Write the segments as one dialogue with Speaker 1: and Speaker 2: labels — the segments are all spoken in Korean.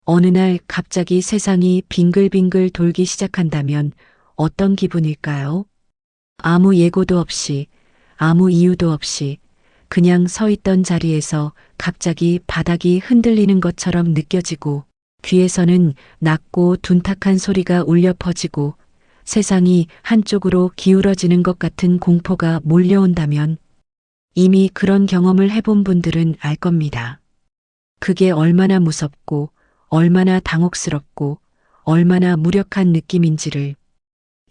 Speaker 1: 어느 날 갑자기 세상이 빙글빙글 돌기 시작한다면 어떤 기분일까요? 아무 예고도 없이, 아무 이유도 없이 그냥 서 있던 자리에서 갑자기 바닥이 흔들리는 것처럼 느껴지고 귀에서는 낮고 둔탁한 소리가 울려 퍼지고 세상이 한쪽으로 기울어지는 것 같은 공포가 몰려온다면 이미 그런 경험을 해본 분들은 알 겁니다. 그게 얼마나 무섭고 얼마나 당혹스럽고 얼마나 무력한 느낌인지를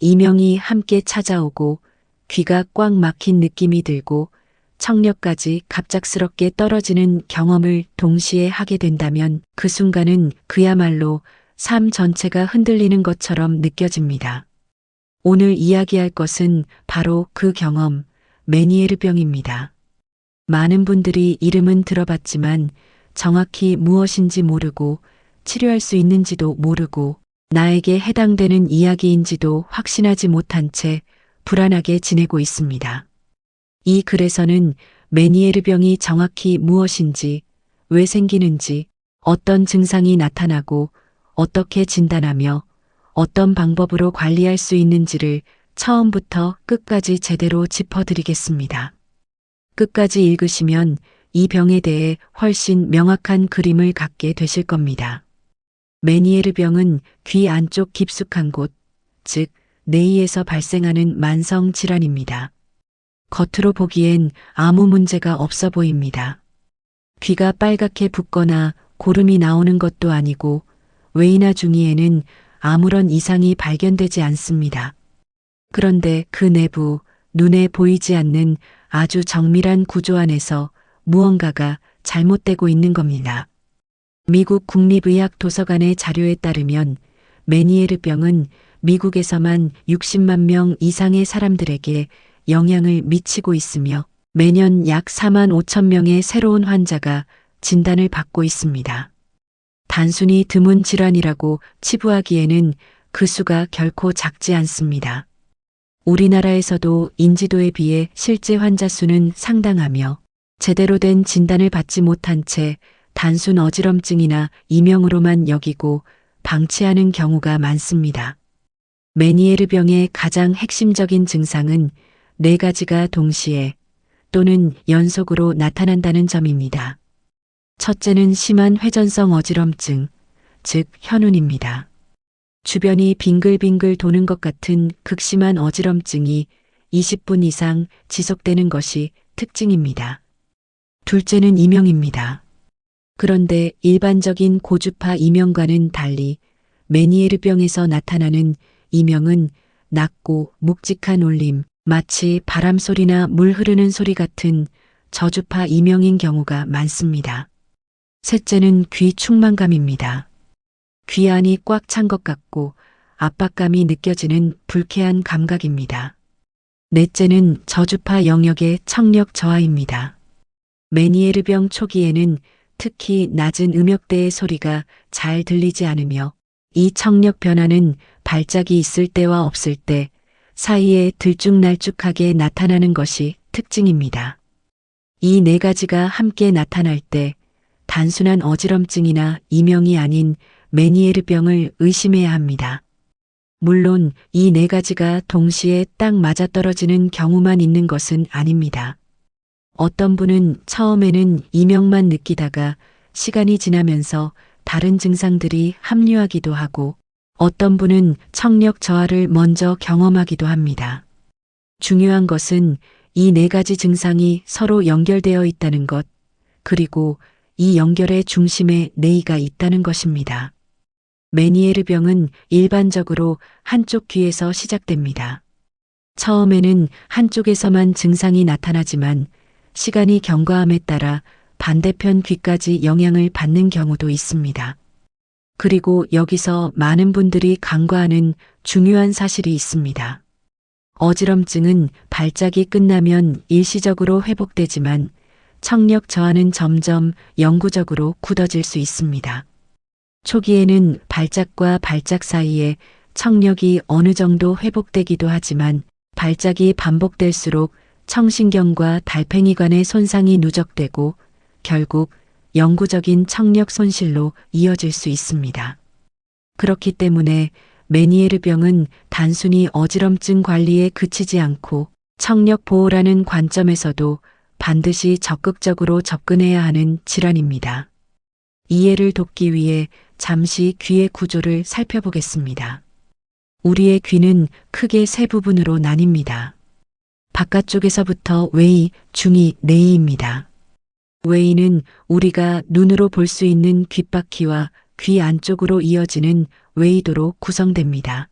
Speaker 1: 이명이 함께 찾아오고 귀가 꽉 막힌 느낌이 들고 청력까지 갑작스럽게 떨어지는 경험을 동시에 하게 된다면 그 순간은 그야말로 삶 전체가 흔들리는 것처럼 느껴집니다. 오늘 이야기할 것은 바로 그 경험, 메니에르병입니다. 많은 분들이 이름은 들어봤지만 정확히 무엇인지 모르고 치료할 수 있는지도 모르고 나에게 해당되는 이야기인지도 확신하지 못한 채 불안하게 지내고 있습니다. 이 글에서는 메니에르병이 정확히 무엇인지, 왜 생기는지, 어떤 증상이 나타나고 어떻게 진단하며 어떤 방법으로 관리할 수 있는지를 처음부터 끝까지 제대로 짚어드리겠습니다. 끝까지 읽으시면 이 병에 대해 훨씬 명확한 그림을 갖게 되실 겁니다. 메니에르병은 귀 안쪽 깊숙한 곳, 즉 뇌이에서 발생하는 만성 질환입니다. 겉으로 보기엔 아무 문제가 없어 보입니다. 귀가 빨갛게 붓거나 고름이 나오는 것도 아니고 외이나 중이에는 아무런 이상이 발견되지 않습니다. 그런데 그 내부, 눈에 보이지 않는 아주 정밀한 구조 안에서 무언가가 잘못되고 있는 겁니다. 미국 국립의학도서관의 자료에 따르면 메니에르병은 미국에서만 60만 명 이상의 사람들에게 영향을 미치고 있으며 매년 약 4만 5천 명의 새로운 환자가 진단을 받고 있습니다. 단순히 드문 질환이라고 치부하기에는 그 수가 결코 작지 않습니다. 우리나라에서도 인지도에 비해 실제 환자 수는 상당하며 제대로 된 진단을 받지 못한 채 단순 어지럼증이나 이명으로만 여기고 방치하는 경우가 많습니다. 메니에르병의 가장 핵심적인 증상은 4가지가 동시에 또는 연속으로 나타난다는 점입니다. 첫째는 심한 회전성 어지럼증, 즉 현운입니다. 주변이 빙글빙글 도는 것 같은 극심한 어지럼증이 20분 이상 지속되는 것이 특징입니다. 둘째는 이명입니다. 그런데 일반적인 고주파 이명과는 달리 메니에르병에서 나타나는 이명은 낮고 묵직한 울림, 마치 바람소리나 물 흐르는 소리 같은 저주파 이명인 경우가 많습니다. 셋째는 귀 충만감입니다. 귀 안이 꽉 찬 것 같고 압박감이 느껴지는 불쾌한 감각입니다. 넷째는 저주파 영역의 청력 저하입니다. 메니에르병 초기에는 특히 낮은 음역대의 소리가 잘 들리지 않으며 이 청력 변화는 발작이 있을 때와 없을 때 사이에 들쭉날쭉하게 나타나는 것이 특징입니다. 이 4가지가 함께 나타날 때 단순한 어지럼증이나 이명이 아닌 메니에르병을 의심해야 합니다. 물론 이 4가지가 동시에 딱 맞아떨어지는 경우만 있는 것은 아닙니다. 어떤 분은 처음에는 이명만 느끼다가 시간이 지나면서 다른 증상들이 합류하기도 하고 어떤 분은 청력 저하를 먼저 경험하기도 합니다. 중요한 것은 이 4가지 증상이 서로 연결되어 있다는 것, 그리고 이 연결의 중심에 뇌이가 있다는 것입니다. 메니에르병은 일반적으로 한쪽 귀에서 시작됩니다. 처음에는 한쪽에서만 증상이 나타나지만 시간이 경과함에 따라 반대편 귀까지 영향을 받는 경우도 있습니다. 그리고 여기서 많은 분들이 간과하는 중요한 사실이 있습니다. 어지럼증은 발작이 끝나면 일시적으로 회복되지만 청력 저하는 점점 영구적으로 굳어질 수 있습니다. 초기에는 발작과 발작 사이에 청력이 어느 정도 회복되기도 하지만 발작이 반복될수록 청신경과 달팽이관의 손상이 누적되고 결국 영구적인 청력 손실로 이어질 수 있습니다. 그렇기 때문에 메니에르병은 단순히 어지럼증 관리에 그치지 않고 청력 보호라는 관점에서도 반드시 적극적으로 접근해야 하는 질환입니다. 이해를 돕기 위해 잠시 귀의 구조를 살펴보겠습니다. 우리의 귀는 크게 세 부분으로 나뉩니다. 바깥쪽에서부터 외이, 중이, 내이입니다. 외이는 우리가 눈으로 볼 수 있는 귓바퀴와 귀 안쪽으로 이어지는 외이도로 구성됩니다.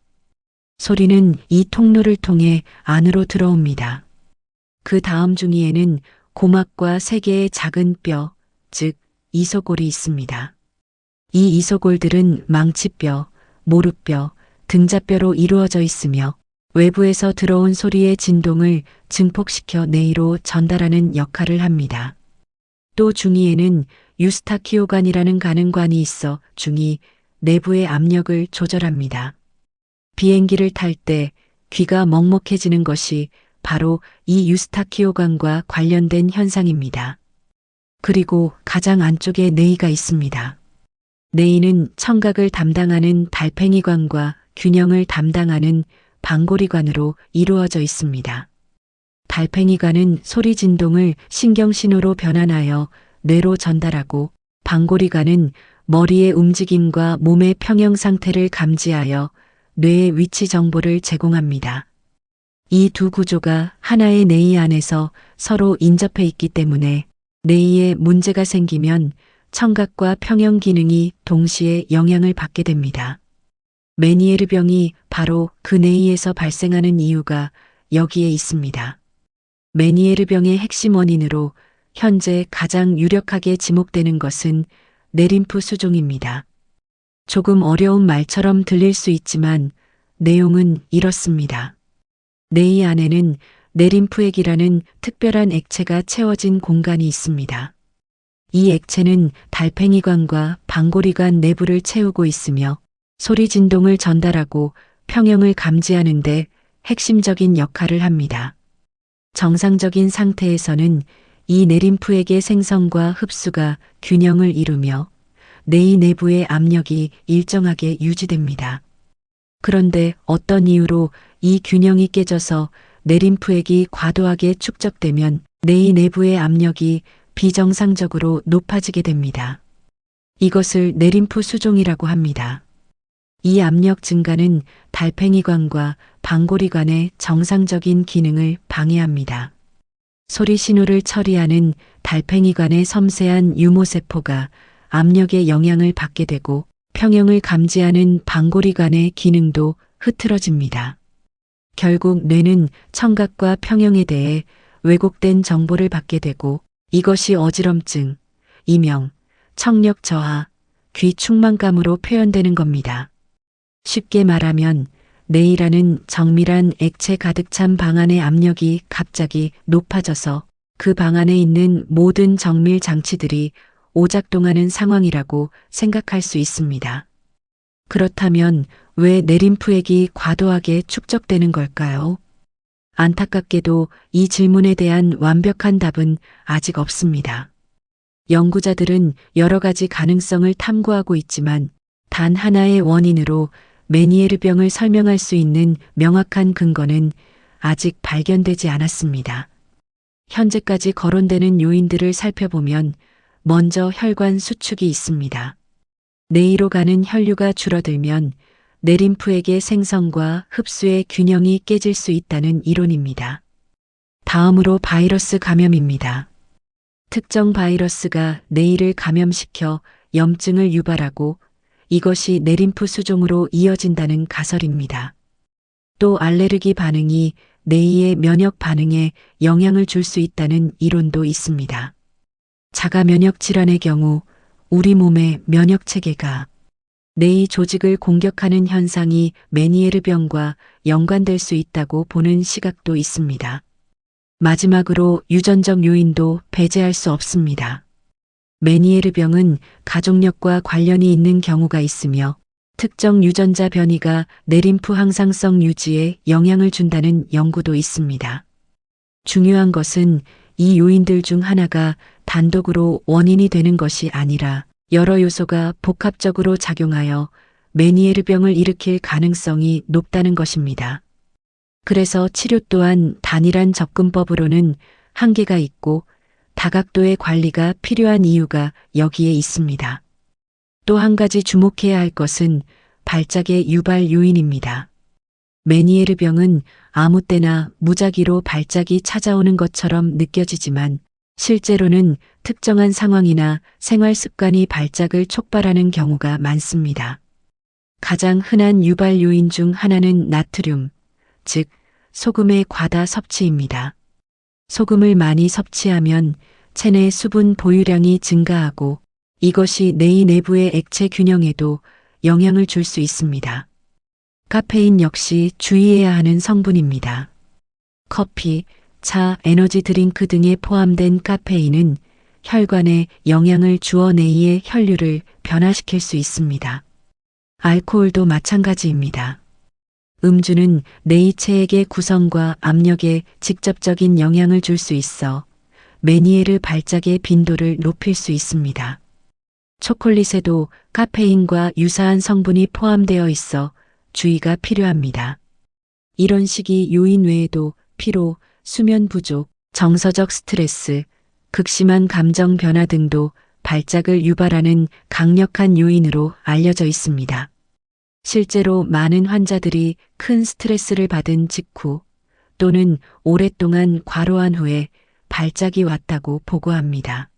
Speaker 1: 소리는 이 통로를 통해 안으로 들어옵니다. 그 다음 중이에는 고막과 세 개의 작은 뼈, 즉 이소골이 있습니다. 이 이소골들은 망치뼈, 모루뼈, 등자뼈로 이루어져 있으며 외부에서 들어온 소리의 진동을 증폭시켜 내이로 전달하는 역할을 합니다. 또 중이에는 유스타키오관이라는 가는관이 있어 중이 내부의 압력을 조절합니다. 비행기를 탈 때 귀가 먹먹해지는 것이 바로 이 유스타키오관과 관련된 현상입니다. 그리고 가장 안쪽에 내이가 있습니다. 내이는 청각을 담당하는 달팽이관과 균형을 담당하는 방골이관으로 이루어져 있습니다. 달팽이관은 소리 진동을 신경신호로 변환하여 뇌로 전달하고 방골이관은 머리의 움직임과 몸의 평형 상태를 감지하여 뇌의 위치 정보를 제공합니다. 이 두 구조가 하나의 뇌이 안에서 서로 인접해 있기 때문에 뇌이에 문제가 생기면 청각과 평형 기능이 동시에 영향을 받게 됩니다. 메니에르병이 바로 그 뇌이에서 발생하는 이유가 여기에 있습니다. 메니에르병의 핵심 원인으로 현재 가장 유력하게 지목되는 것은 뇌림프 수종입니다. 조금 어려운 말처럼 들릴 수 있지만 내용은 이렇습니다. 뇌이 안에는 뇌림프액이라는 특별한 액체가 채워진 공간이 있습니다. 이 액체는 달팽이관과 방골이관 내부를 채우고 있으며 소리 진동을 전달하고 평형을 감지하는 데 핵심적인 역할을 합니다. 정상적인 상태에서는 이 뇌림프액의 생성과 흡수가 균형을 이루며 뇌이 내부의 압력이 일정하게 유지됩니다. 그런데 어떤 이유로 이 균형이 깨져서 뇌림프액이 과도하게 축적되면 뇌이 내부의 압력이 비정상적으로 높아지게 됩니다. 이것을 뇌림프 수종이라고 합니다. 이 압력 증가는 달팽이관과 방골이관의 정상적인 기능을 방해합니다. 소리 신호를 처리하는 달팽이관의 섬세한 유모세포가 압력의 영향을 받게 되고 평형을 감지하는 방골이관의 기능도 흐트러집니다. 결국 뇌는 청각과 평형에 대해 왜곡된 정보를 받게 되고 이것이 어지럼증, 이명, 청력 저하, 귀 충만감으로 표현되는 겁니다. 쉽게 말하면 뇌이라는 정밀한 액체 가득 찬 방 안의 압력이 갑자기 높아져서 그 방 안에 있는 모든 정밀 장치들이 오작동하는 상황이라고 생각할 수 있습니다. 그렇다면 왜 뇌림프액이 과도하게 축적되는 걸까요? 안타깝게도 이 질문에 대한 완벽한 답은 아직 없습니다. 연구자들은 여러 가지 가능성을 탐구하고 있지만 단 하나의 원인으로 메니에르병을 설명할 수 있는 명확한 근거는 아직 발견되지 않았습니다. 현재까지 거론되는 요인들을 살펴보면 먼저 혈관 수축이 있습니다. 뇌이로 가는 혈류가 줄어들면 뇌림프액의 생성과 흡수의 균형이 깨질 수 있다는 이론입니다. 다음으로 바이러스 감염입니다. 특정 바이러스가 뇌이를 감염시켜 염증을 유발하고 이것이 뇌림프 수종으로 이어진다는 가설입니다. 또 알레르기 반응이 뇌이의 면역 반응에 영향을 줄 수 있다는 이론도 있습니다. 자가 면역 질환의 경우 우리 몸의 면역 체계가 뇌이 조직을 공격하는 현상이 메니에르병과 연관될 수 있다고 보는 시각도 있습니다. 마지막으로 유전적 요인도 배제할 수 없습니다. 메니에르병은 가족력과 관련이 있는 경우가 있으며 특정 유전자 변이가 뇌림프 항상성 유지에 영향을 준다는 연구도 있습니다. 중요한 것은 이 요인들 중 하나가 단독으로 원인이 되는 것이 아니라 여러 요소가 복합적으로 작용하여 메니에르병을 일으킬 가능성이 높다는 것입니다. 그래서 치료 또한 단일한 접근법으로는 한계가 있고 다각도의 관리가 필요한 이유가 여기에 있습니다. 또 한 가지 주목해야 할 것은 발작의 유발 요인입니다. 메니에르병은 아무 때나 무작위로 발작이 찾아오는 것처럼 느껴지지만 실제로는 특정한 상황이나 생활 습관이 발작을 촉발하는 경우가 많습니다. 가장 흔한 유발 요인 중 하나는 나트륨, 즉 소금의 과다 섭취입니다. 소금을 많이 섭취하면 체내 수분 보유량이 증가하고 이것이 뇌 내부의 액체 균형에도 영향을 줄 수 있습니다. 카페인 역시 주의해야 하는 성분입니다. 커피, 차, 에너지 드링크 등에 포함된 카페인은 혈관에 영향을 주어 뇌의 혈류를 변화시킬 수 있습니다. 알코올도 마찬가지입니다. 음주는 뇌 체액의 구성과 압력에 직접적인 영향을 줄 수 있어 메니에르 발작의 빈도를 높일 수 있습니다. 초콜릿에도 카페인과 유사한 성분이 포함되어 있어 주의가 필요합니다. 이런 식의 요인 외에도 피로, 수면 부족, 정서적 스트레스, 극심한 감정 변화 등도 발작을 유발하는 강력한 요인으로 알려져 있습니다. 실제로 많은 환자들이 큰 스트레스를 받은 직후 또는 오랫동안 과로한 후에 발작이 왔다고 보고합니다.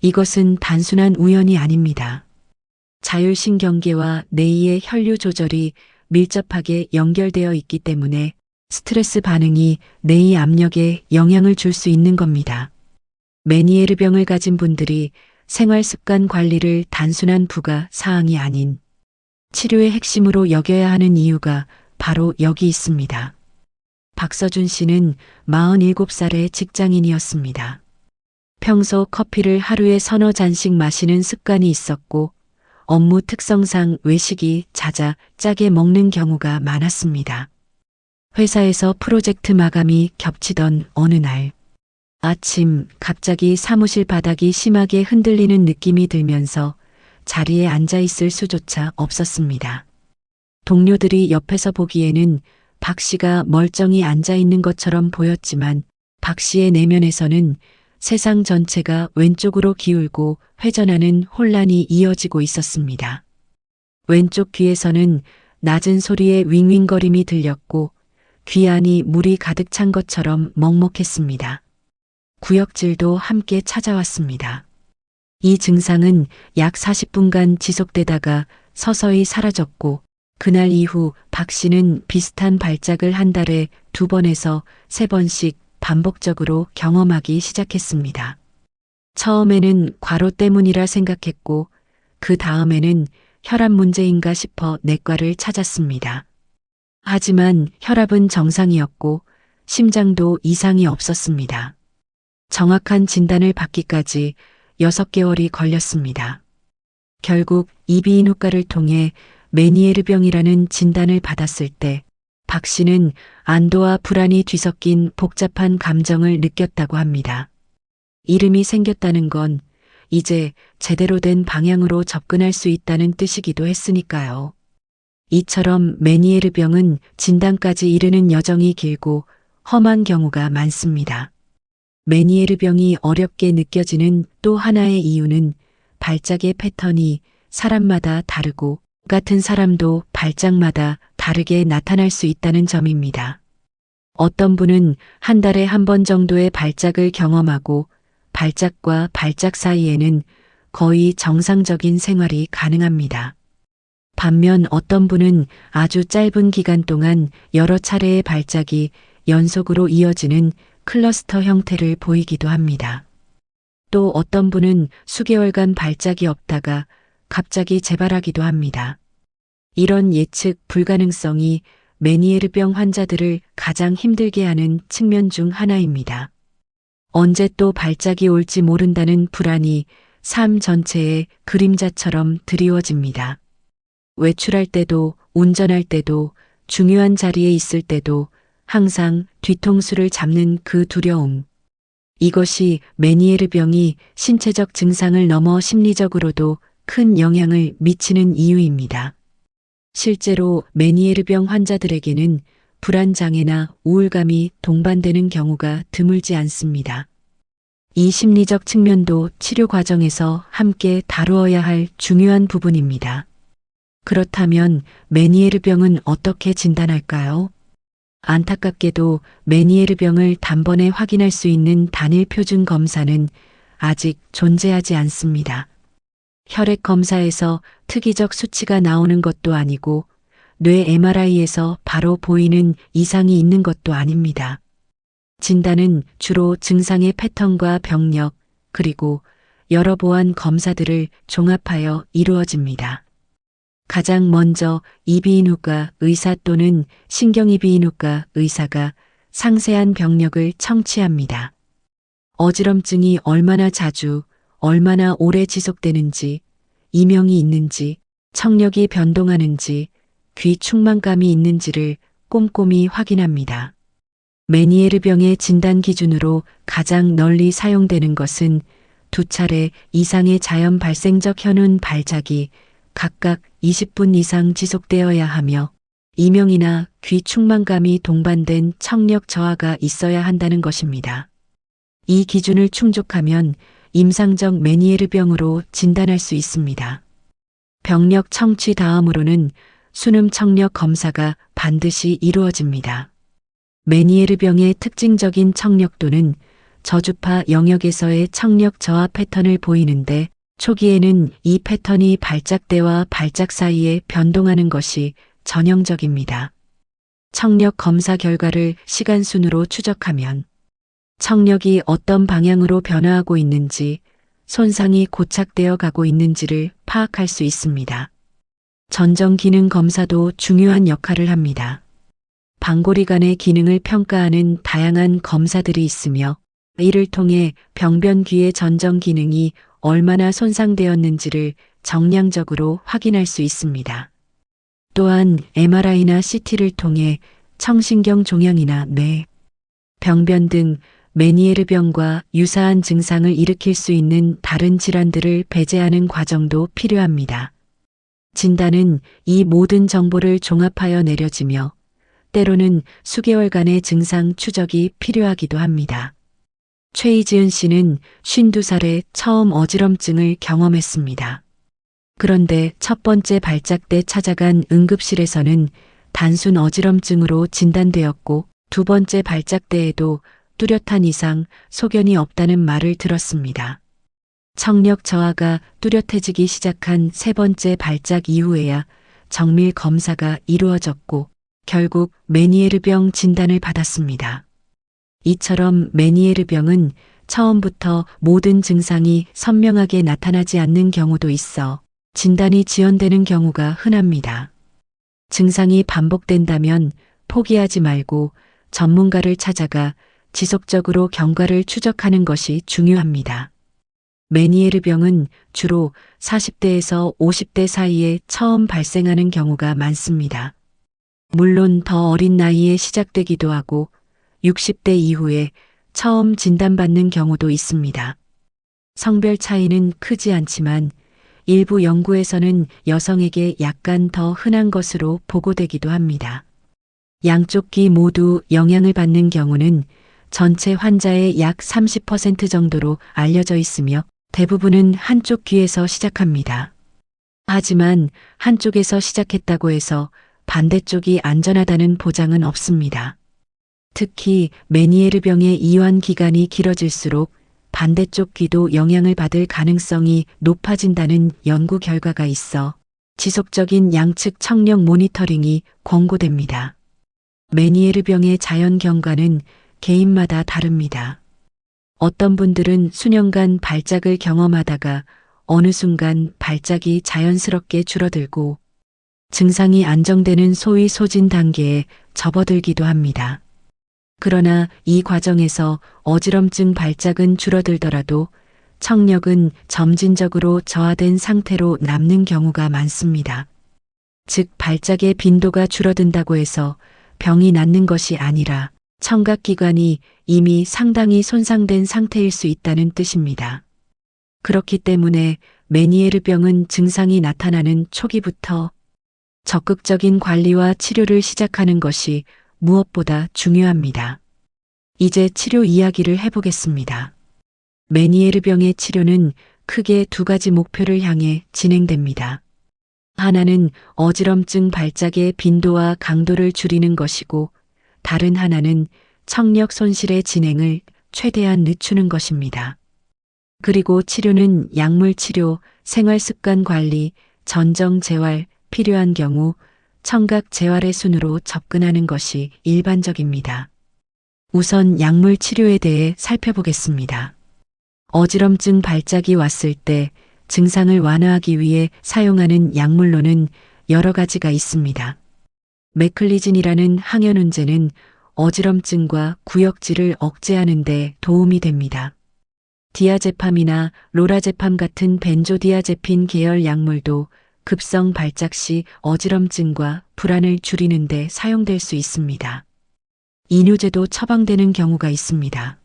Speaker 1: 이것은 단순한 우연이 아닙니다. 자율신경계와 뇌의 혈류 조절이 밀접하게 연결되어 있기 때문에 스트레스 반응이 뇌의 압력에 영향을 줄 수 있는 겁니다. 메니에르병을 가진 분들이 생활 습관 관리를 단순한 부가 사항이 아닌 치료의 핵심으로 여겨야 하는 이유가 바로 여기 있습니다. 박서준 씨는 47살의 직장인이었습니다. 평소 커피를 하루에 서너 잔씩 마시는 습관이 있었고 업무 특성상 외식이 잦아 짜게 먹는 경우가 많았습니다. 회사에서 프로젝트 마감이 겹치던 어느 날 아침 갑자기 사무실 바닥이 심하게 흔들리는 느낌이 들면서 자리에 앉아 있을 수조차 없었습니다. 동료들이 옆에서 보기에는 박 씨가 멀쩡히 앉아 있는 것처럼 보였지만 박 씨의 내면에서는 세상 전체가 왼쪽으로 기울고 회전하는 혼란이 이어지고 있었습니다. 왼쪽 귀에서는 낮은 소리의 윙윙거림이 들렸고 귀 안이 물이 가득 찬 것처럼 먹먹했습니다. 구역질도 함께 찾아왔습니다. 이 증상은 약 40분간 지속되다가 서서히 사라졌고 그날 이후 박 씨는 비슷한 발작을 한 달에 2번에서 3번씩 반복적으로 경험하기 시작했습니다. 처음에는 과로 때문이라 생각했고 그 다음에는 혈압 문제인가 싶어 내과를 찾았습니다. 하지만 혈압은 정상이었고 심장도 이상이 없었습니다. 정확한 진단을 받기까지 6개월이 걸렸습니다. 결국 이비인후과를 통해 메니에르병이라는 진단을 받았을 때 박 씨는 안도와 불안이 뒤섞인 복잡한 감정을 느꼈다고 합니다. 이름이 생겼다는 건 이제 제대로 된 방향으로 접근할 수 있다는 뜻이기도 했으니까요. 이처럼 메니에르병은 진단까지 이르는 여정이 길고 험한 경우가 많습니다. 메니에르병이 어렵게 느껴지는 또 하나의 이유는 발작의 패턴이 사람마다 다르고 같은 사람도 발작마다 다르게 나타날 수 있다는 점입니다. 어떤 분은 한 달에 한 번 정도의 발작을 경험하고 발작과 발작 사이에는 거의 정상적인 생활이 가능합니다. 반면 어떤 분은 아주 짧은 기간 동안 여러 차례의 발작이 연속으로 이어지는 클러스터 형태를 보이기도 합니다. 또 어떤 분은 수개월간 발작이 없다가 갑자기 재발하기도 합니다. 이런 예측 불가능성이 메니에르병 환자들을 가장 힘들게 하는 측면 중 하나입니다. 언제 또 발작이 올지 모른다는 불안이 삶 전체의 그림자처럼 드리워집니다. 외출할 때도 운전할 때도 중요한 자리에 있을 때도 항상 뒤통수를 잡는 그 두려움. 이것이 메니에르 병이 신체적 증상을 넘어 심리적으로도 큰 영향을 미치는 이유입니다. 실제로 메니에르 병 환자들에게는 불안장애나 우울감이 동반되는 경우가 드물지 않습니다. 이 심리적 측면도 치료 과정에서 함께 다루어야 할 중요한 부분입니다. 그렇다면 메니에르 병은 어떻게 진단할까요? 안타깝게도 메니에르 병을 단번에 확인할 수 있는 단일 표준 검사는 아직 존재하지 않습니다. 혈액 검사에서 특이적 수치가 나오는 것도 아니고 뇌 MRI에서 바로 보이는 이상이 있는 것도 아닙니다. 진단은 주로 증상의 패턴과 병력, 그리고 여러 보안 검사들을 종합하여 이루어집니다. 가장 먼저 이비인후과 의사 또는 신경이비인후과 의사가 상세한 병력을 청취합니다. 어지럼증이 얼마나 자주, 얼마나 오래 지속되는지, 이명이 있는지, 청력이 변동하는지, 귀 충만감이 있는지를 꼼꼼히 확인합니다. 메니에르 병의 진단 기준으로 가장 널리 사용되는 것은 두 차례 이상의 자연 발생적 현운 발작이 각각 20분 이상 지속되어야 하며 이명이나 귀 충만감이 동반된 청력 저하가 있어야 한다는 것입니다. 이 기준을 충족하면 임상적 메니에르 병으로 진단할 수 있습니다. 병력 청취 다음으로는 순음 청력 검사가 반드시 이루어집니다. 메니에르 병의 특징적인 청력도는 저주파 영역에서의 청력 저하 패턴을 보이는데 초기에는 이 패턴이 발작 때와 발작 사이에 변동하는 것이 전형적입니다. 청력 검사 결과를 시간 순으로 추적하면 청력이 어떤 방향으로 변화하고 있는지, 손상이 고착되어 가고 있는지를 파악할 수 있습니다. 전정 기능 검사도 중요한 역할을 합니다. 방골이관의 기능을 평가하는 다양한 검사들이 있으며 이를 통해 병변귀의 전정 기능이 얼마나 손상되었는지를 정량적으로 확인할 수 있습니다. 또한 MRI나 CT를 통해 청신경 종양이나 뇌, 병변 등 메니에르 병과 유사한 증상을 일으킬 수 있는 다른 질환들을 배제하는 과정도 필요합니다. 진단은 이 모든 정보를 종합하여 내려지며 때로는 수개월간의 증상 추적이 필요하기도 합니다. 최이지은 씨는 52살에 처음 어지럼증을 경험했습니다. 그런데 첫 번째 발작 때 찾아간 응급실에서는 단순 어지럼증으로 진단되었고 두 번째 발작 때에도 뚜렷한 이상, 소견이 없다는 말을 들었습니다. 청력 저하가 뚜렷해지기 시작한 세 번째 발작 이후에야 정밀 검사가 이루어졌고 결국 메니에르 병 진단을 받았습니다. 이처럼 메니에르 병은 처음부터 모든 증상이 선명하게 나타나지 않는 경우도 있어 진단이 지연되는 경우가 흔합니다. 증상이 반복된다면 포기하지 말고 전문가를 찾아가 지속적으로 경과를 추적하는 것이 중요합니다. 메니에르 병은 주로 40대에서 50대 사이에 처음 발생하는 경우가 많습니다. 물론 더 어린 나이에 시작되기도 하고 60대 이후에 처음 진단받는 경우도 있습니다. 성별 차이는 크지 않지만 일부 연구에서는 여성에게 약간 더 흔한 것으로 보고되기도 합니다. 양쪽 귀 모두 영향을 받는 경우는 전체 환자의 약 30% 정도로 알려져 있으며 대부분은 한쪽 귀에서 시작합니다. 하지만 한쪽에서 시작했다고 해서 반대쪽이 안전하다는 보장은 없습니다. 특히 메니에르 병의 이완 기간이 길어질수록 반대쪽 귀도 영향을 받을 가능성이 높아진다는 연구 결과가 있어 지속적인 양측 청력 모니터링이 권고됩니다. 메니에르 병의 자연 경과는 개인마다 다릅니다. 어떤 분들은 수년간 발작을 경험하다가 어느 순간 발작이 자연스럽게 줄어들고 증상이 안정되는 소위 소진 단계에 접어들기도 합니다. 그러나 이 과정에서 어지럼증 발작은 줄어들더라도 청력은 점진적으로 저하된 상태로 남는 경우가 많습니다. 즉 발작의 빈도가 줄어든다고 해서 병이 낫는 것이 아니라 청각기관이 이미 상당히 손상된 상태일 수 있다는 뜻입니다. 그렇기 때문에 메니에르병은 증상이 나타나는 초기부터 적극적인 관리와 치료를 시작하는 것이 무엇보다 중요합니다. 이제 치료 이야기를 해보겠습니다. 메니에르병의 치료는 크게 두 가지 목표를 향해 진행됩니다. 하나는 어지럼증 발작의 빈도와 강도를 줄이는 것이고, 다른 하나는 청력 손실의 진행을 최대한 늦추는 것입니다. 그리고 치료는 약물 치료, 생활 습관 관리, 전정 재활, 필요한 경우 청각 재활의 순으로 접근하는 것이 일반적입니다. 우선 약물 치료에 대해 살펴보겠습니다. 어지럼증 발작이 왔을 때 증상을 완화하기 위해 사용하는 약물로는 여러 가지가 있습니다. 메클리진이라는 항연운제는 어지럼증과 구역질을 억제하는 데 도움이 됩니다. 디아제팜이나 로라제팜 같은 벤조디아제핀 계열 약물도 급성 발작 시 어지럼증과 불안을 줄이는 데 사용될 수 있습니다. 이뇨제도 처방되는 경우가 있습니다.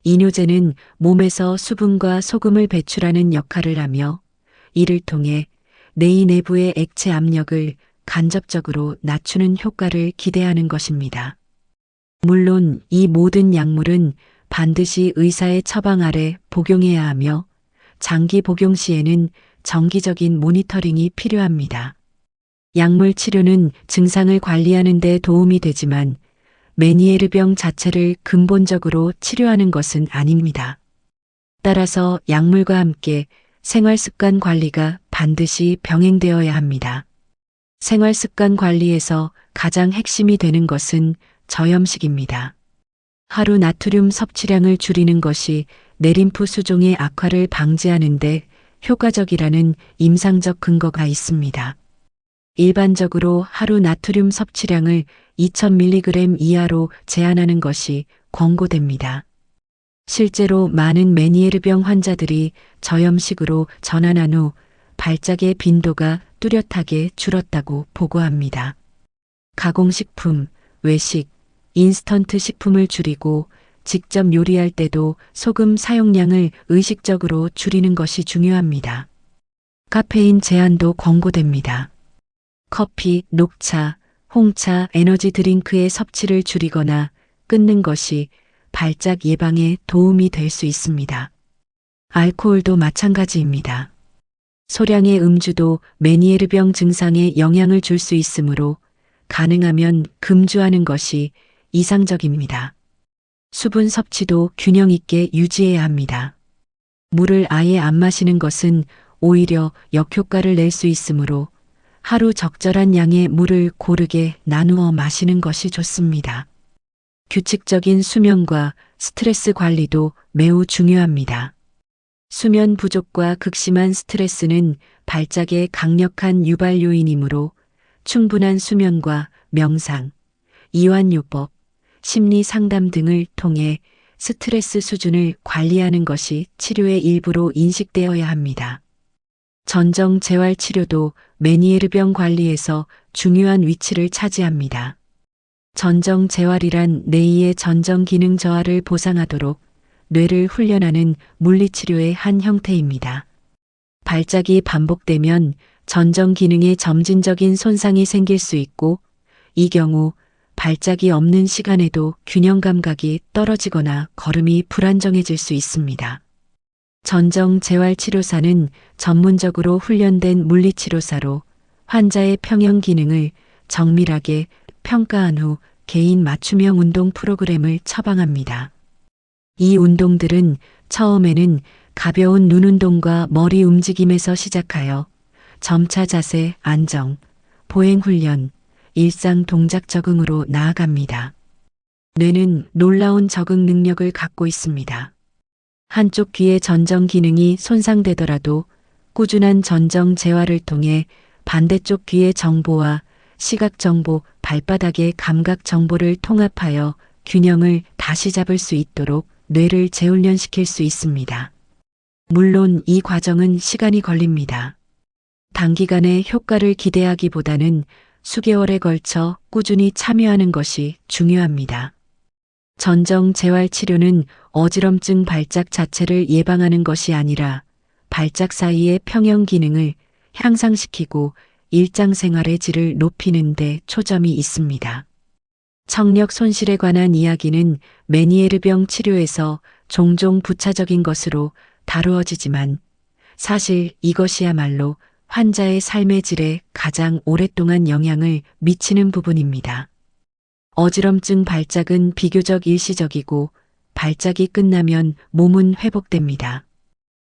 Speaker 1: 이뇨제는 몸에서 수분과 소금을 배출하는 역할을 하며, 이를 통해 뇌 내부의 액체 압력을 간접적으로 낮추는 효과를 기대하는 것입니다. 물론 이 모든 약물은 반드시 의사의 처방 아래 복용해야 하며, 장기 복용 시에는 정기적인 모니터링이 필요합니다. 약물 치료는 증상을 관리하는 데 도움이 되지만 메니에르병 자체를 근본적으로 치료하는 것은 아닙니다. 따라서 약물과 함께 생활습관 관리가 반드시 병행되어야 합니다. 생활습관 관리에서 가장 핵심이 되는 것은 저염식입니다. 하루 나트륨 섭취량을 줄이는 것이 내림프 수종의 악화를 방지하는 데 효과적이라는 임상적 근거가 있습니다. 일반적으로 하루 나트륨 섭취량을 2000mg 이하로 제한하는 것이 권고됩니다. 실제로 많은 메니에르병 환자들이 저염식으로 전환한 후 발작의 빈도가 뚜렷하게 줄었다고 보고합니다. 가공식품, 외식, 인스턴트 식품을 줄이고 직접 요리할 때도 소금 사용량을 의식적으로 줄이는 것이 중요합니다. 카페인 제한도 권고됩니다. 커피, 녹차, 홍차, 에너지 드링크의 섭취를 줄이거나 끊는 것이 발작 예방에 도움이 될 수 있습니다. 알코올도 마찬가지입니다. 소량의 음주도 메니에르병 증상에 영향을 줄 수 있으므로 가능하면 금주하는 것이 이상적입니다. 수분 섭취도 균형 있게 유지해야 합니다. 물을 아예 안 마시는 것은 오히려 역효과를 낼 수 있으므로 하루 적절한 양의 물을 고르게 나누어 마시는 것이 좋습니다. 규칙적인 수면과 스트레스 관리도 매우 중요합니다. 수면 부족과 극심한 스트레스는 발작의 강력한 유발 요인이므로 충분한 수면과 명상, 이완요법, 심리 상담 등을 통해 스트레스 수준을 관리하는 것이 치료의 일부로 인식되어야 합니다. 전정 재활 치료도 메니에르병 관리에서 중요한 위치를 차지합니다. 전정 재활이란 뇌의 전정 기능 저하를 보상하도록 뇌를 훈련하는 물리치료의 한 형태입니다. 발작이 반복되면 전정 기능에 점진적인 손상이 생길 수 있고, 이 경우 발작이 없는 시간에도 균형 감각이 떨어지거나 걸음이 불안정해질 수 있습니다. 전정 재활 치료사는 전문적으로 훈련된 물리치료사로 환자의 평형 기능을 정밀하게 평가한 후 개인 맞춤형 운동 프로그램을 처방합니다. 이 운동들은 처음에는 가벼운 눈 운동과 머리 움직임에서 시작하여 점차 자세 안정, 보행 훈련, 일상 동작 적응으로 나아갑니다. 뇌는 놀라운 적응 능력을 갖고 있습니다. 한쪽 귀의 전정 기능이 손상되더라도 꾸준한 전정 재활을 통해 반대쪽 귀의 정보와 시각 정보, 발바닥의 감각 정보를 통합하여 균형을 다시 잡을 수 있도록 뇌를 재훈련시킬 수 있습니다. 물론 이 과정은 시간이 걸립니다. 단기간에 효과를 기대하기보다는 수개월에 걸쳐 꾸준히 참여하는 것이 중요합니다. 전정 재활 치료는 어지럼증 발작 자체를 예방하는 것이 아니라 발작 사이의 평형 기능을 향상시키고 일상생활의 질을 높이는 데 초점이 있습니다. 청력 손실에 관한 이야기는 메니에르병 치료에서 종종 부차적인 것으로 다루어지지만 사실 이것이야말로 환자의 삶의 질에 가장 오랫동안 영향을 미치는 부분입니다. 어지럼증 발작은 비교적 일시적이고 발작이 끝나면 몸은 회복됩니다.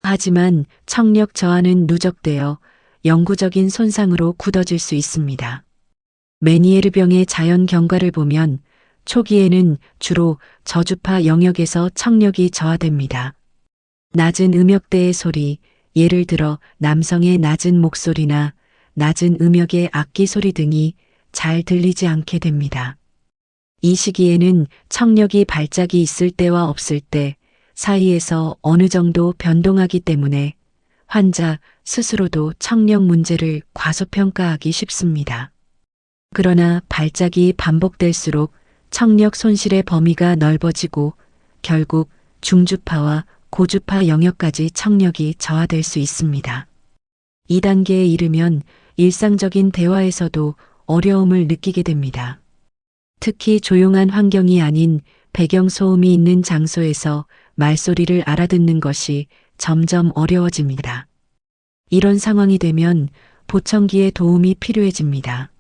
Speaker 1: 하지만 청력 저하는 누적되어 영구적인 손상으로 굳어질 수 있습니다. 메니에르병의 자연 경과를 보면 초기에는 주로 저주파 영역에서 청력이 저하됩니다. 낮은 음역대의 소리, 예를 들어 남성의 낮은 목소리나 낮은 음역의 악기 소리 등이 잘 들리지 않게 됩니다. 이 시기에는 청력이 발작이 있을 때와 없을 때 사이에서 어느 정도 변동하기 때문에 환자 스스로도 청력 문제를 과소평가하기 쉽습니다. 그러나 발작이 반복될수록 청력 손실의 범위가 넓어지고 결국 중주파와 고주파 영역까지 청력이 저하될 수 있습니다. 이 단계에 이르면 일상적인 대화에서도 어려움을 느끼게 됩니다. 특히 조용한 환경이 아닌 배경소음이 있는 장소에서 말소리를 알아듣는 것이 점점 어려워집니다. 이런 상황이 되면 보청기의 도움이 필요해집니다.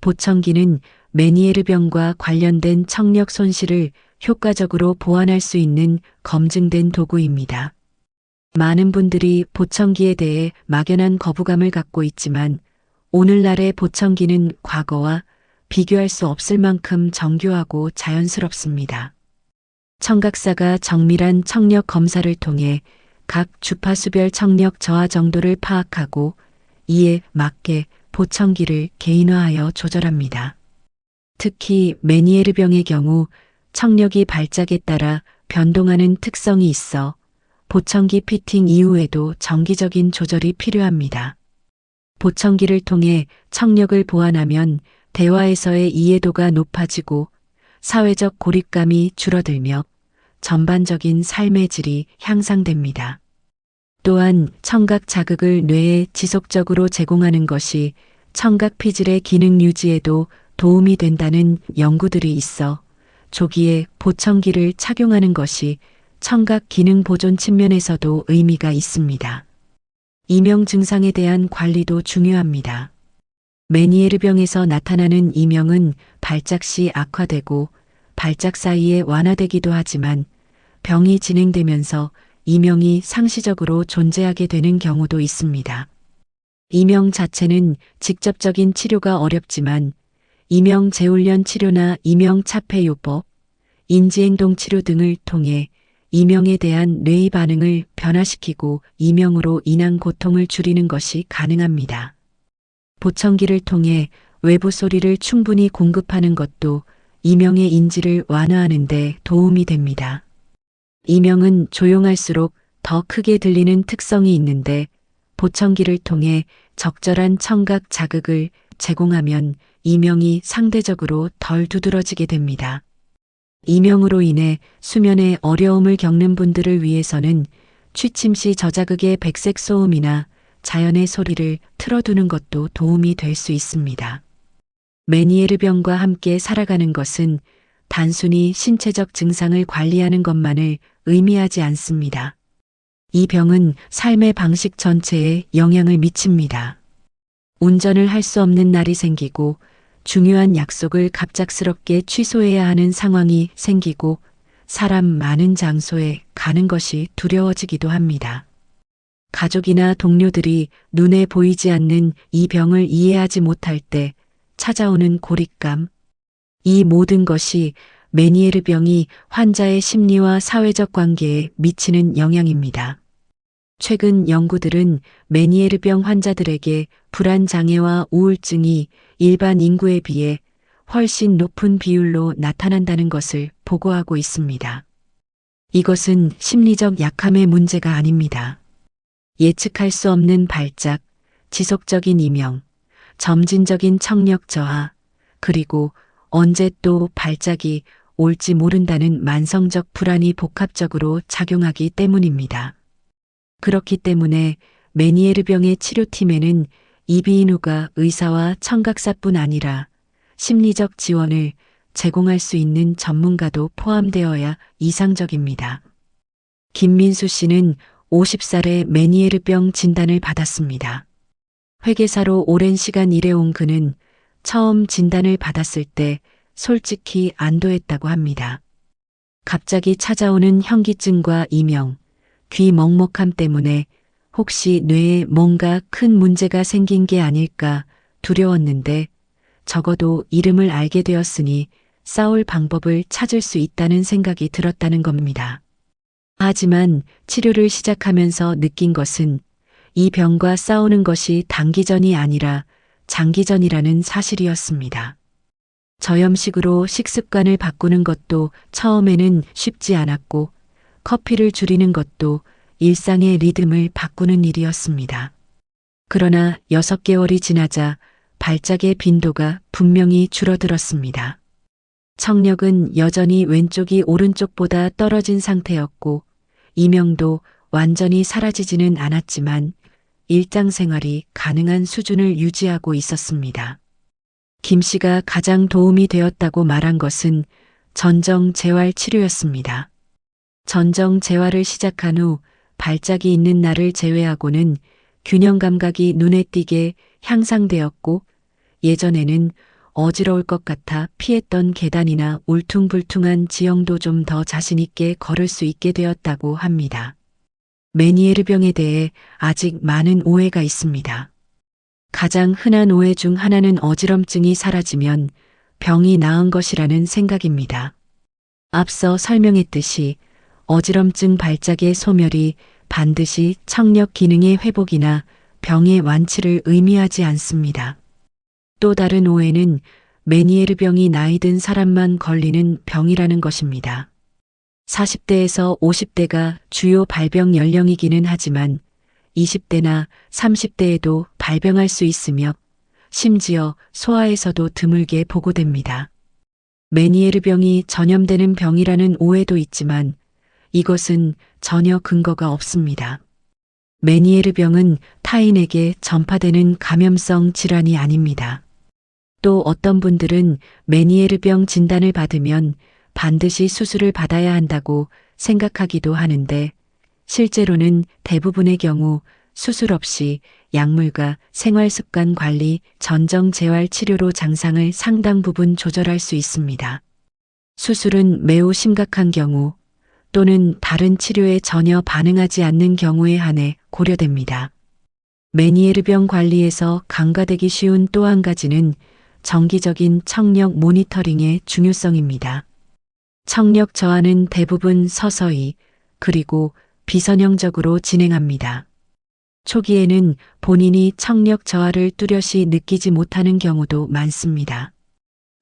Speaker 1: 보청기는 메니에르병과 관련된 청력 손실을 효과적으로 보완할 수 있는 검증된 도구입니다. 많은 분들이 보청기에 대해 막연한 거부감을 갖고 있지만 오늘날의 보청기는 과거와 비교할 수 없을 만큼 정교하고 자연스럽습니다. 청각사가 정밀한 청력 검사를 통해 각 주파수별 청력 저하 정도를 파악하고 이에 맞게 보청기를 개인화하여 조절합니다. 특히 메니에르병의 경우 청력이 발작에 따라 변동하는 특성이 있어 보청기 피팅 이후에도 정기적인 조절이 필요합니다. 보청기를 통해 청력을 보완하면 대화에서의 이해도가 높아지고 사회적 고립감이 줄어들며 전반적인 삶의 질이 향상됩니다. 또한 청각 자극을 뇌에 지속적으로 제공하는 것이 청각 피질의 기능 유지에도 도움이 된다는 연구들이 있어 조기에 보청기를 착용하는 것이 청각 기능 보존 측면에서도 의미가 있습니다. 이명 증상에 대한 관리도 중요합니다. 메니에르병에서 나타나는 이명은 발작 시 악화되고 발작 사이에 완화되기도 하지만 병이 진행되면서 이명이 상시적으로 존재하게 되는 경우도 있습니다. 이명 자체는 직접적인 치료가 어렵지만 이명 재훈련 치료나 이명 차폐요법, 인지행동 치료 등을 통해 이명에 대한 뇌의 반응을 변화시키고 이명으로 인한 고통을 줄이는 것이 가능합니다. 보청기를 통해 외부 소리를 충분히 공급하는 것도 이명의 인지를 완화하는 데 도움이 됩니다. 이명은 조용할수록 더 크게 들리는 특성이 있는데 보청기를 통해 적절한 청각 자극을 제공하면 이명이 상대적으로 덜 두드러지게 됩니다. 이명으로 인해 수면에 어려움을 겪는 분들을 위해서는 취침 시 저자극의 백색 소음이나 자연의 소리를 틀어두는 것도 도움이 될 수 있습니다. 메니에르병과 함께 살아가는 것은 단순히 신체적 증상을 관리하는 것만을 의미하지 않습니다. 이 병은 삶의 방식 전체에 영향을 미칩니다. 운전을 할 수 없는 날이 생기고 중요한 약속을 갑작스럽게 취소해야 하는 상황이 생기고 사람 많은 장소에 가는 것이 두려워지기도 합니다. 가족이나 동료들이 눈에 보이지 않는 이 병을 이해하지 못할 때 찾아오는 고립감, 이 모든 것이 메니에르병이 환자의 심리와 사회적 관계에 미치는 영향입니다. 최근 연구들은 메니에르병 환자들에게 불안 장애와 우울증이 일반 인구에 비해 훨씬 높은 비율로 나타난다는 것을 보고하고 있습니다. 이것은 심리적 약함의 문제가 아닙니다. 예측할 수 없는 발작, 지속적인 이명, 점진적인 청력 저하, 그리고 언제 또 발작이 올지 모른다는 만성적 불안이 복합적으로 작용하기 때문입니다. 그렇기 때문에 메니에르병의 치료팀에는 이비인후과 의사와 청각사뿐 아니라 심리적 지원을 제공할 수 있는 전문가도 포함되어야 이상적입니다. 김민수 씨는 50살에 메니에르병 진단을 받았습니다. 회계사로 오랜 시간 일해온 그는 처음 진단을 받았을 때 솔직히 안도했다고 합니다. 갑자기 찾아오는 현기증과 이명, 귀 먹먹함 때문에 혹시 뇌에 뭔가 큰 문제가 생긴 게 아닐까 두려웠는데 적어도 이름을 알게 되었으니 싸울 방법을 찾을 수 있다는 생각이 들었다는 겁니다. 하지만 치료를 시작하면서 느낀 것은 이 병과 싸우는 것이 단기전이 아니라 장기전이라는 사실이었습니다. 저염식으로 식습관을 바꾸는 것도 처음에는 쉽지 않았고 커피를 줄이는 것도 일상의 리듬을 바꾸는 일이었습니다. 그러나 6개월이 지나자 발작의 빈도가 분명히 줄어들었습니다. 청력은 여전히 왼쪽이 오른쪽보다 떨어진 상태였고 이명도 완전히 사라지지는 않았지만 일상생활이 가능한 수준을 유지하고 있었습니다. 김 씨가 가장 도움이 되었다고 말한 것은 전정 재활 치료였습니다. 전정 재활을 시작한 후 발작이 있는 날을 제외하고는 균형 감각이 눈에 띄게 향상되었고 예전에는 어지러울 것 같아 피했던 계단이나 울퉁불퉁한 지형도 좀 더 자신 있게 걸을 수 있게 되었다고 합니다. 메니에르병에 대해 아직 많은 오해가 있습니다. 가장 흔한 오해 중 하나는 어지럼증이 사라지면 병이 나은 것이라는 생각입니다. 앞서 설명했듯이 어지럼증 발작의 소멸이 반드시 청력 기능의 회복이나 병의 완치를 의미하지 않습니다. 또 다른 오해는 메니에르병이 나이 든 사람만 걸리는 병이라는 것입니다. 40대에서 50대가 주요 발병 연령이기는 하지만 20대나 30대에도 발병할 수 있으며 심지어 소아에서도 드물게 보고됩니다. 메니에르병이 전염되는 병이라는 오해도 있지만 이것은 전혀 근거가 없습니다. 메니에르병은 타인에게 전파되는 감염성 질환이 아닙니다. 또 어떤 분들은 메니에르병 진단을 받으면 반드시 수술을 받아야 한다고 생각하기도 하는데 실제로는 대부분의 경우 수술 없이 약물과 생활습관 관리, 전정 재활 치료로 장상을 상당 부분 조절할 수 있습니다. 수술은 매우 심각한 경우 또는 다른 치료에 전혀 반응하지 않는 경우에 한해 고려됩니다. 메니에르병 관리에서 간과되기 쉬운 또 한 가지는 정기적인 청력 모니터링의 중요성입니다. 청력 저하는 대부분 서서히 그리고 비선형적으로 진행합니다. 초기에는 본인이 청력 저하를 뚜렷이 느끼지 못하는 경우도 많습니다.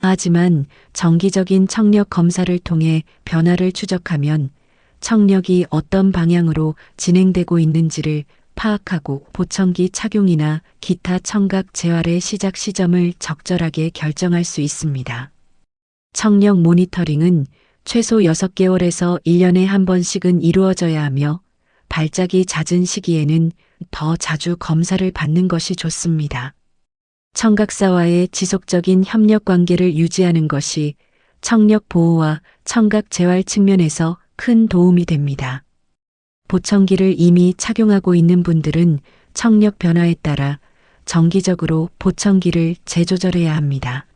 Speaker 1: 하지만 정기적인 청력 검사를 통해 변화를 추적하면 청력이 어떤 방향으로 진행되고 있는지를 파악하고 보청기 착용이나 기타 청각 재활의 시작 시점을 적절하게 결정할 수 있습니다. 청력 모니터링은 최소 6개월에서 1년에 한 번씩은 이루어져야 하며 발작이 잦은 시기에는 더 자주 검사를 받는 것이 좋습니다. 청각사와의 지속적인 협력 관계를 유지하는 것이 청력 보호와 청각 재활 측면에서 큰 도움이 됩니다. 보청기를 이미 착용하고 있는 분들은 청력 변화에 따라 정기적으로 보청기를 재조절해야 합니다.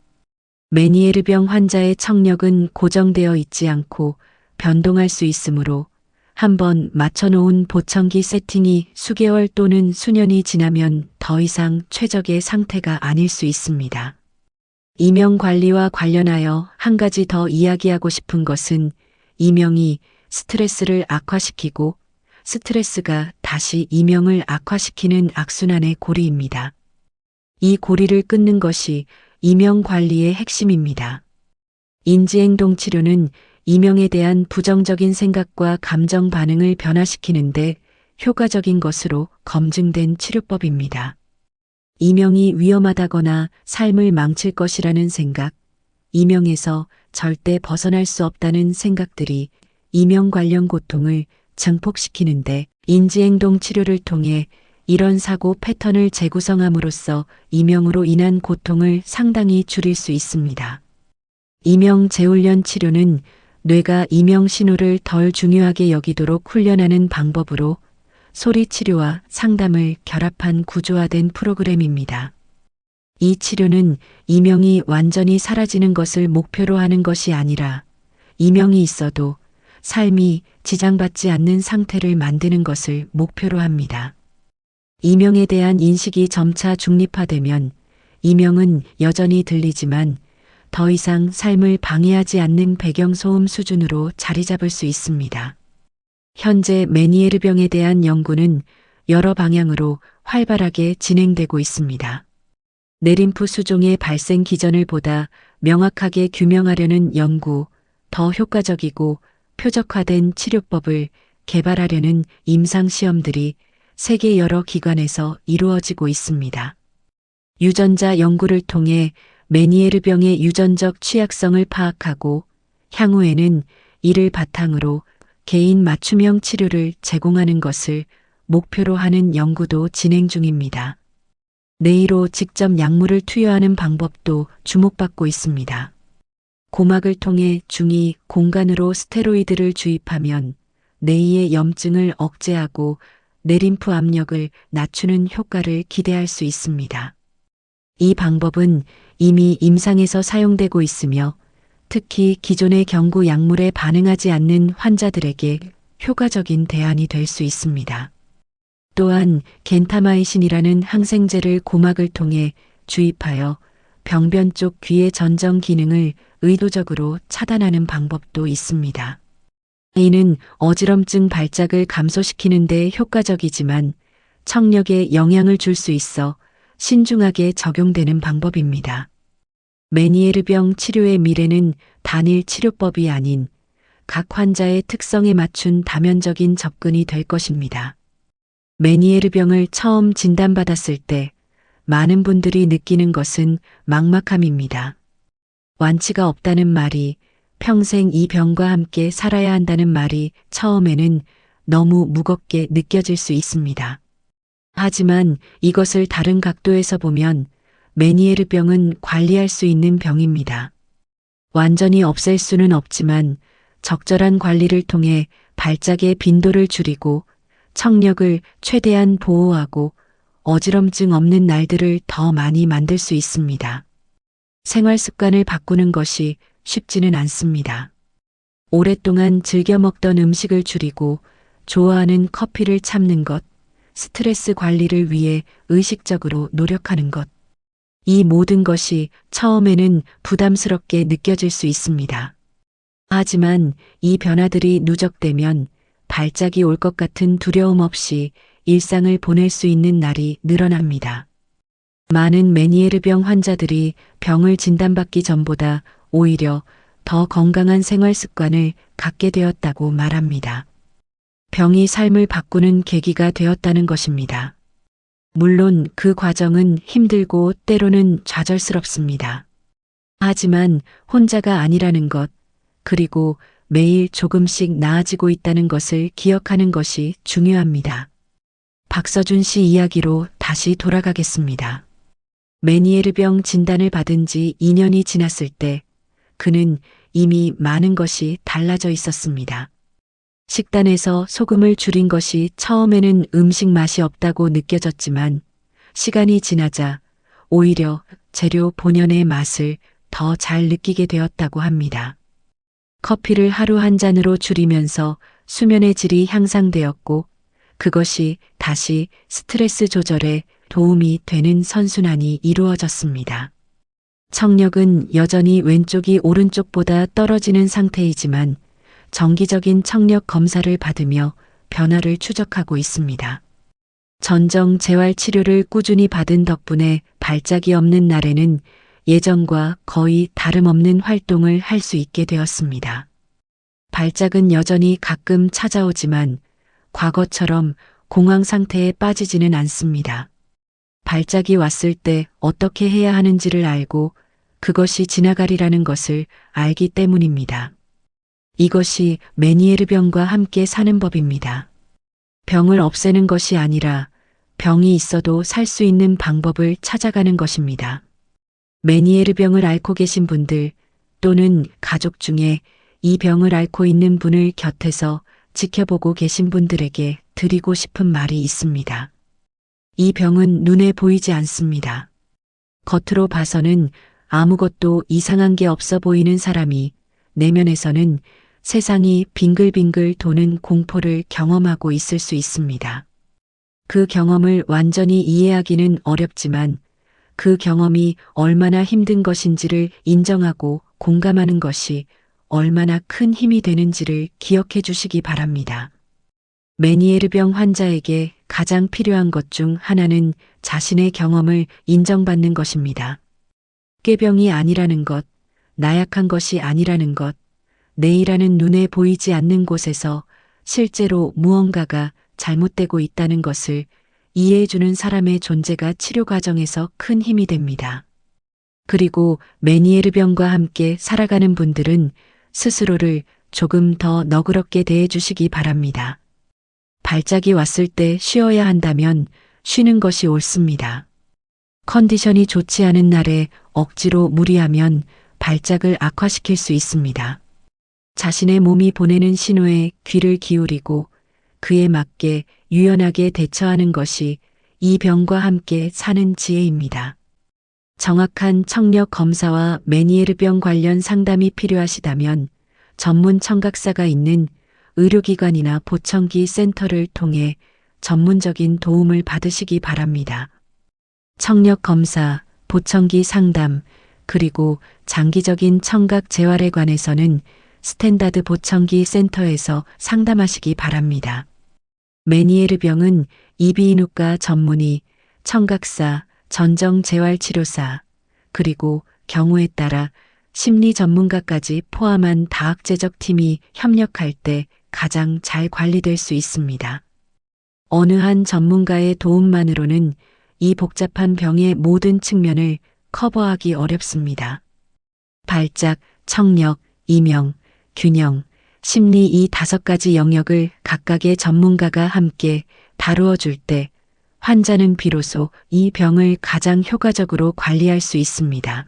Speaker 1: 메니에르병 환자의 청력은 고정되어 있지 않고 변동할 수 있으므로 한번 맞춰놓은 보청기 세팅이 수개월 또는 수년이 지나면 더 이상 최적의 상태가 아닐 수 있습니다. 이명 관리와 관련하여 한 가지 더 이야기하고 싶은 것은 이명이 스트레스를 악화시키고 스트레스가 다시 이명을 악화시키는 악순환의 고리입니다. 이 고리를 끊는 것이 이명 관리의 핵심입니다. 인지행동 치료는 이명에 대한 부정적인 생각과 감정 반응을 변화시키는데 효과적인 것으로 검증된 치료법입니다. 이명이 위험하다거나 삶을 망칠 것이라는 생각, 이명에서 절대 벗어날 수 없다는 생각들이 이명 관련 고통을 증폭시키는데 인지행동 치료를 통해 이런 사고 패턴을 재구성함으로써 이명으로 인한 고통을 상당히 줄일 수 있습니다. 이명 재훈련 치료는 뇌가 이명 신호를 덜 중요하게 여기도록 훈련하는 방법으로 소리 치료와 상담을 결합한 구조화된 프로그램입니다. 이 치료는 이명이 완전히 사라지는 것을 목표로 하는 것이 아니라 이명이 있어도 삶이 지장받지 않는 상태를 만드는 것을 목표로 합니다. 이명에 대한 인식이 점차 중립화되면 이명은 여전히 들리지만 더 이상 삶을 방해하지 않는 배경소음 수준으로 자리 잡을 수 있습니다. 현재 메니에르병에 대한 연구는 여러 방향으로 활발하게 진행되고 있습니다. 뇌림프 수종의 발생 기전을 보다 명확하게 규명하려는 연구, 더 효과적이고 표적화된 치료법을 개발하려는 임상시험들이 세계 여러 기관에서 이루어지고 있습니다. 유전자 연구를 통해 메니에르병의 유전적 취약성을 파악하고 향후에는 이를 바탕으로 개인 맞춤형 치료를 제공하는 것을 목표로 하는 연구도 진행 중입니다. 뇌로 직접 약물을 투여하는 방법도 주목받고 있습니다. 고막을 통해 중위 공간으로 스테로이드를 주입하면 뇌의 염증을 억제하고 뇌림프 압력을 낮추는 효과를 기대할 수 있습니다. 이 방법은 이미 임상에서 사용되고 있으며 특히 기존의 경구 약물에 반응하지 않는 환자들에게 효과적인 대안이 될 수 있습니다. 또한 겐타마이신이라는 항생제를 고막을 통해 주입하여 병변 쪽 귀의 전정 기능을 의도적으로 차단하는 방법도 있습니다. 이는 어지럼증 발작을 감소시키는 데 효과적이지만 청력에 영향을 줄 수 있어 신중하게 적용되는 방법입니다. 메니에르병 치료의 미래는 단일 치료법이 아닌 각 환자의 특성에 맞춘 다면적인 접근이 될 것입니다. 메니에르병을 처음 진단받았을 때 많은 분들이 느끼는 것은 막막함입니다. 완치가 없다는 말이, 평생 이 병과 함께 살아야 한다는 말이 처음에는 너무 무겁게 느껴질 수 있습니다. 하지만 이것을 다른 각도에서 보면 메니에르병은 관리할 수 있는 병입니다. 완전히 없앨 수는 없지만 적절한 관리를 통해 발작의 빈도를 줄이고 청력을 최대한 보호하고 어지럼증 없는 날들을 더 많이 만들 수 있습니다. 생활 습관을 바꾸는 것이 쉽지는 않습니다. 오랫동안 즐겨 먹던 음식을 줄이고 좋아하는 커피를 참는 것, 스트레스 관리를 위해 의식적으로 노력하는 것. 이 모든 것이 처음에는 부담스럽게 느껴질 수 있습니다. 하지만 이 변화들이 누적되면 발작이 올 것 같은 두려움 없이 일상을 보낼 수 있는 날이 늘어납니다. 많은 메니에르병 환자들이 병을 진단받기 전보다 오히려 더 건강한 생활 습관을 갖게 되었다고 말합니다. 병이 삶을 바꾸는 계기가 되었다는 것입니다. 물론 그 과정은 힘들고 때로는 좌절스럽습니다. 하지만 혼자가 아니라는 것, 그리고 매일 조금씩 나아지고 있다는 것을 기억하는 것이 중요합니다. 박서준 씨 이야기로 다시 돌아가겠습니다. 메니에르병 진단을 받은 지 2년이 지났을 때 그는 이미 많은 것이 달라져 있었습니다. 식단에서 소금을 줄인 것이 처음에는 음식 맛이 없다고 느껴졌지만 시간이 지나자 오히려 재료 본연의 맛을 더 잘 느끼게 되었다고 합니다. 커피를 하루 한 잔으로 줄이면서 수면의 질이 향상되었고 그것이 다시 스트레스 조절에 도움이 되는 선순환이 이루어졌습니다. 청력은 여전히 왼쪽이 오른쪽보다 떨어지는 상태이지만 정기적인 청력 검사를 받으며 변화를 추적하고 있습니다. 전정 재활 치료를 꾸준히 받은 덕분에 발작이 없는 날에는 예전과 거의 다름없는 활동을 할 수 있게 되었습니다. 발작은 여전히 가끔 찾아오지만 과거처럼 공황 상태에 빠지지는 않습니다. 발작이 왔을 때 어떻게 해야 하는지를 알고 그것이 지나가리라는 것을 알기 때문입니다. 이것이 메니에르병과 함께 사는 법입니다. 병을 없애는 것이 아니라 병이 있어도 살 수 있는 방법을 찾아가는 것입니다. 메니에르병을 앓고 계신 분들 또는 가족 중에 이 병을 앓고 있는 분을 곁에서 지켜보고 계신 분들에게 드리고 싶은 말이 있습니다. 이 병은 눈에 보이지 않습니다. 겉으로 봐서는 아무것도 이상한 게 없어 보이는 사람이 내면에서는 세상이 빙글빙글 도는 공포를 경험하고 있을 수 있습니다. 그 경험을 완전히 이해하기는 어렵지만 그 경험이 얼마나 힘든 것인지를 인정하고 공감하는 것이 얼마나 큰 힘이 되는지를 기억해 주시기 바랍니다. 메니에르병 환자에게 가장 필요한 것 중 하나는 자신의 경험을 인정받는 것입니다. 꾀병이 아니라는 것, 나약한 것이 아니라는 것, 내일하는 눈에 보이지 않는 곳에서 실제로 무언가가 잘못되고 있다는 것을 이해해주는 사람의 존재가 치료 과정에서 큰 힘이 됩니다. 그리고 메니에르병과 함께 살아가는 분들은 스스로를 조금 더 너그럽게 대해주시기 바랍니다. 발작이 왔을 때 쉬어야 한다면 쉬는 것이 옳습니다. 컨디션이 좋지 않은 날에 억지로 무리하면 발작을 악화시킬 수 있습니다. 자신의 몸이 보내는 신호에 귀를 기울이고 그에 맞게 유연하게 대처하는 것이 이 병과 함께 사는 지혜입니다. 정확한 청력 검사와 메니에르병 관련 상담이 필요하시다면 전문 청각사가 있는 의료기관이나 보청기 센터를 통해 전문적인 도움을 받으시기 바랍니다. 청력 검사, 보청기 상담, 그리고 장기적인 청각 재활에 관해서는 스탠다드 보청기 센터에서 상담하시기 바랍니다. 메니에르병은 이비인후과 전문의, 청각사, 전정재활치료사, 그리고 경우에 따라 심리 전문가까지 포함한 다학제적 팀이 협력할 때 가장 잘 관리될 수 있습니다. 어느 한 전문가의 도움만으로는 이 복잡한 병의 모든 측면을 커버하기 어렵습니다. 발작, 청력, 이명, 균형, 심리 이 5가지 영역을 각각의 전문가가 함께 다루어 줄 때 환자는 비로소 이 병을 가장 효과적으로 관리할 수 있습니다.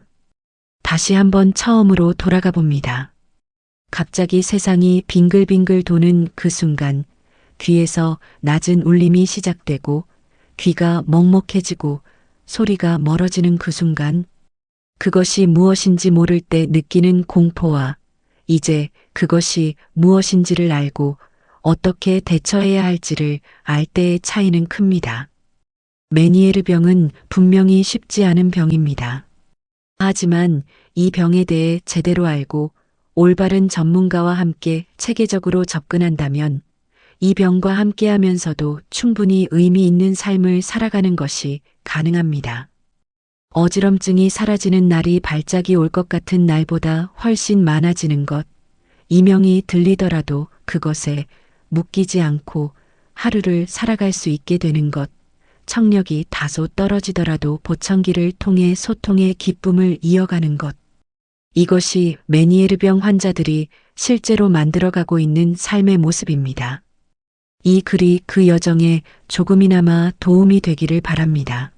Speaker 1: 다시 한번 처음으로 돌아가 봅니다. 갑자기 세상이 빙글빙글 도는 그 순간 귀에서 낮은 울림이 시작되고 귀가 먹먹해지고 소리가 멀어지는 그 순간 그것이 무엇인지 모를 때 느끼는 공포와 이제 그것이 무엇인지를 알고 어떻게 대처해야 할지를 알 때의 차이는 큽니다. 메니에르병은 분명히 쉽지 않은 병입니다. 하지만 이 병에 대해 제대로 알고 올바른 전문가와 함께 체계적으로 접근한다면 이 병과 함께 하면서도 충분히 의미 있는 삶을 살아가는 것이 가능합니다. 어지럼증이 사라지는 날이 발작이 올 것 같은 날보다 훨씬 많아지는 것, 이명이 들리더라도 그것에 묶이지 않고 하루를 살아갈 수 있게 되는 것, 청력이 다소 떨어지더라도 보청기를 통해 소통의 기쁨을 이어가는 것. 이것이 메니에르병 환자들이 실제로 만들어가고 있는 삶의 모습입니다. 이 글이 그 여정에 조금이나마 도움이 되기를 바랍니다.